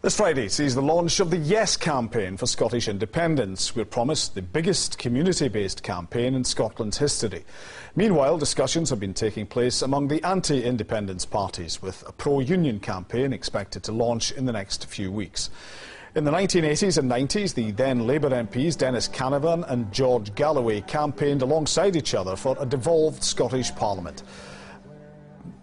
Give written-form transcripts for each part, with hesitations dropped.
This Friday sees the launch of the Yes campaign for Scottish independence. We're promised the biggest community-based campaign in Scotland's history. Meanwhile, discussions have been taking place among the anti-independence parties, with a pro-union campaign expected to launch in the next few weeks. In the 1980s and 90s, the then Labour MPs Dennis Cannovan and George Galloway campaigned alongside each other for a devolved Scottish Parliament.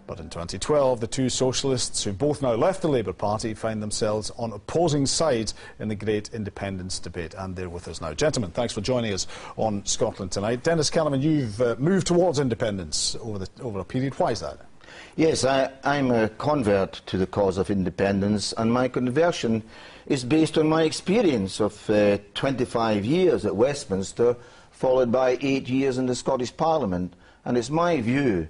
But in 2012, the two socialists, who both now left the Labour Party, find themselves on opposing sides in the great independence debate. And they're with us now. Gentlemen, thanks for joining us on Scotland Tonight. Dennis Cannovan, you've moved towards independence over a period. Why is that? Yes, I'm a convert to the cause of independence, and my conversion is based on my experience of 25 years at Westminster, followed by 8 years in the Scottish Parliament. And it's my view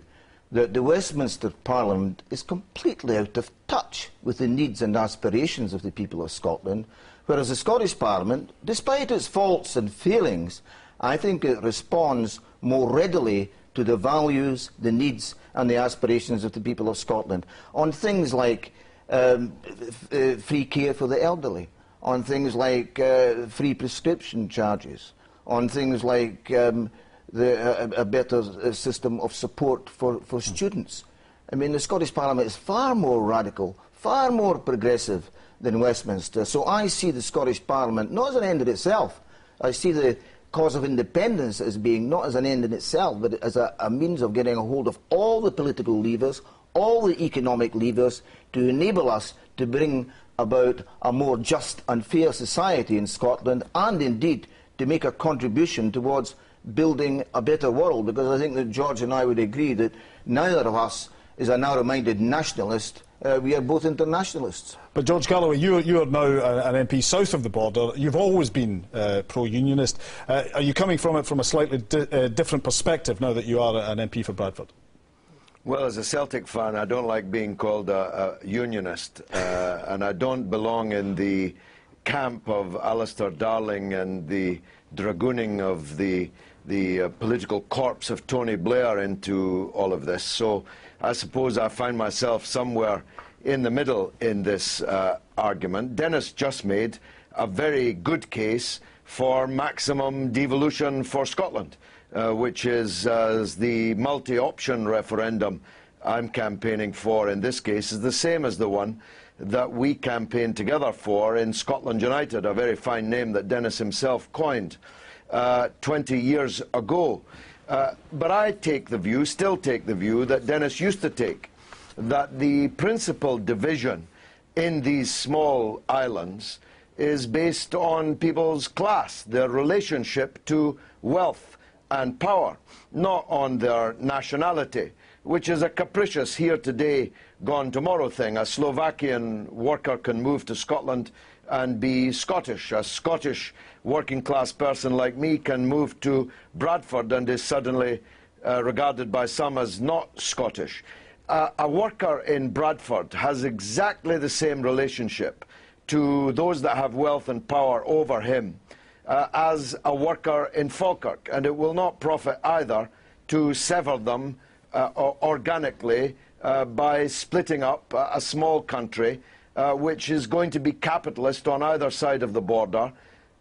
that the Westminster Parliament is completely out of touch with the needs and aspirations of the people of Scotland, whereas the Scottish Parliament, despite its faults and failings, I think it responds more readily to the values, the needs and the aspirations of the people of Scotland on things like free care for the elderly, on things like free prescription charges, on things like a better system of support for students. I mean, the Scottish Parliament is far more radical, far more progressive than Westminster. So I see the Scottish Parliament not as an end in itself. I see the cause of independence as being not as an end in itself, but as a means of getting a hold of all the political levers, all the economic levers, to enable us to bring about a more just and fair society in Scotland, and indeed to make a contribution towards building a better world, because I think that George and I would agree that neither of us is a narrow-minded nationalist. We are both internationalists. But George Galloway, you are now an MP south of the border. You've always been pro-unionist. Are you coming from it from a slightly different perspective now that you are an MP for Bradford? Well, as a Celtic fan, I don't like being called a unionist, and I don't belong in the camp of Alistair Darling and the dragooning of the political corpse of Tony Blair into all of this. So I suppose I find myself somewhere in the middle in this argument. Dennis just made a very good case for maximum devolution for Scotland, which is the multi-option referendum I'm campaigning for in this case is the same as the one that we campaigned together for in Scotland United, a very fine name that Dennis himself coined 20 years ago. But I take the view, still take the view, that Dennis used to take, that the principal division in these small islands is based on people's class, their relationship to wealth and power, not on their nationality, which is a capricious here today, gone tomorrow thing. A Slovakian worker can move to Scotland and be Scottish. A Scottish working class person like me can move to Bradford and is suddenly regarded by some as not Scottish. A worker in Bradford has exactly the same relationship to those that have wealth and power over him as a worker in Falkirk, and it will not profit either to sever them organically by splitting up a small country which is going to be capitalist on either side of the border,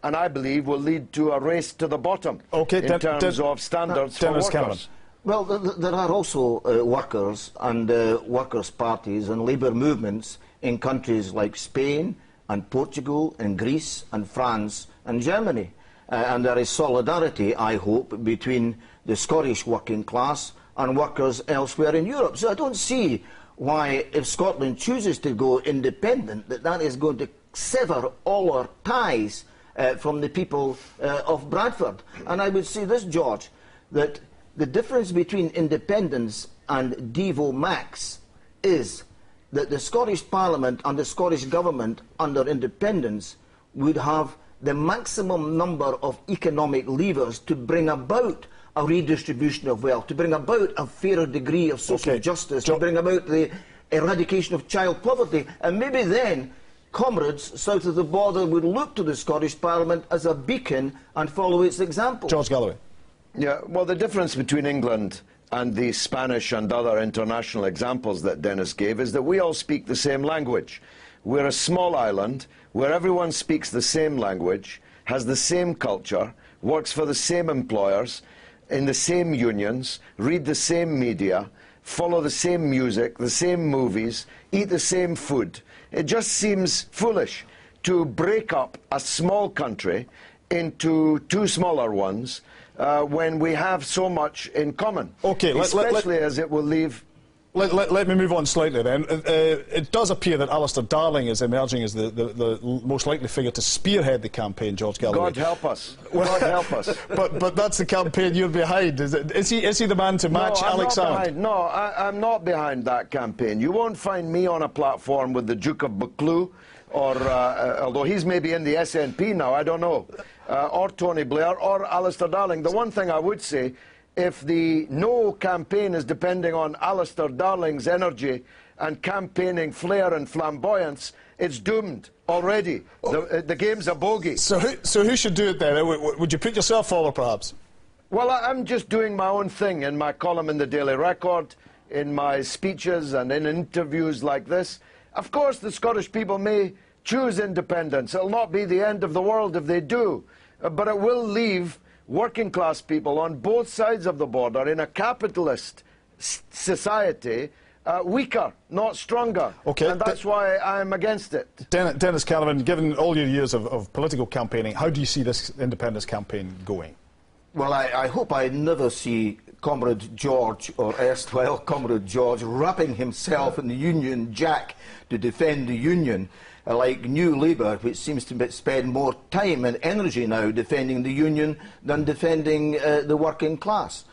and I believe will lead to a race to the bottom in terms of standards for workers. Well, there are also workers and workers' parties and labour movements in countries like Spain and Portugal and Greece and France and Germany. And there is solidarity, I hope, between the Scottish working class and workers elsewhere in Europe. So I don't see why, if Scotland chooses to go independent, that is going to sever all our ties from the people of Bradford. And I would say this, George, that the difference between independence and Devo Max is that the Scottish Parliament and the Scottish Government under independence would have the maximum number of economic levers to bring about a redistribution of wealth, to bring about a fairer degree of social justice, to bring about the eradication of child poverty. And maybe then comrades south of the border would look to the Scottish Parliament as a beacon and follow its example. George Galloway. Yeah, well, the difference between England and the Spanish and other international examples that Dennis gave is that we all speak the same language. We're a small island where everyone speaks the same language, has the same culture, works for the same employers, in the same unions, read the same media, follow the same music, the same movies, eat the same food. It just seems foolish to break up a small country into two smaller ones when we have so much in common. Okay, especially as it will leave... Let me move on slightly then. It does appear that Alistair Darling is emerging as the most likely figure to spearhead the campaign, George Galloway. God help us. God help us. But that's the campaign you're behind. Is he the man to match Alex Salmond? No, I'm not behind that campaign. You won't find me on a platform with the Duke of Buccleuch, or although he's maybe in the SNP now, I don't know, or Tony Blair, or Alistair Darling. The one thing I would say, if the no campaign is depending on Alistair Darling's energy and campaigning flair and flamboyance, it's doomed already. The game's a bogey. So who should do it then? Would you put yourself forward, perhaps? Well, I'm just doing my own thing in my column in the Daily Record, in my speeches and in interviews like this. Of course, the Scottish people may choose independence. It'll not be the end of the world if they do. But it will leave working class people on both sides of the border in a capitalist society weaker, not stronger. Okay. And that's why I'm against it. Dennis Cannovan, given all your years of political campaigning, how do you see this independence campaign going? Well, I hope I never see Comrade George, or erstwhile Comrade George, wrapping himself in the Union Jack to defend the Union, like New Labour, which seems to spend more time and energy now defending the Union than defending the working class.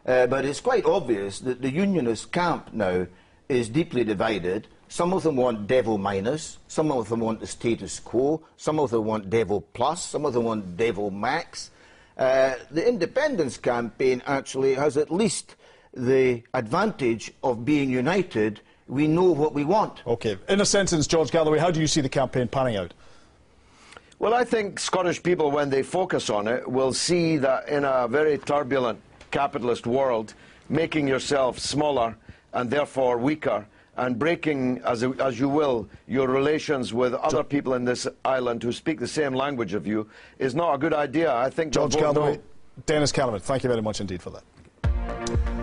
But it's quite obvious that the Unionist camp now is deeply divided. Some of them want Devil minus, some of them want the status quo, some of them want Devil plus, some of them want Devil max. The independence campaign actually has at least the advantage of being united. We know what we want. OK. In a sentence, George Galloway, how do you see the campaign panning out? Well, I think Scottish people, when they focus on it, will see that in a very turbulent capitalist world, making yourself smaller and therefore weaker and breaking, as you will, your relations with other people in this island who speak the same language of you is not a good idea. I think George Galloway, Dennis Cannovan, thank you very much indeed for that.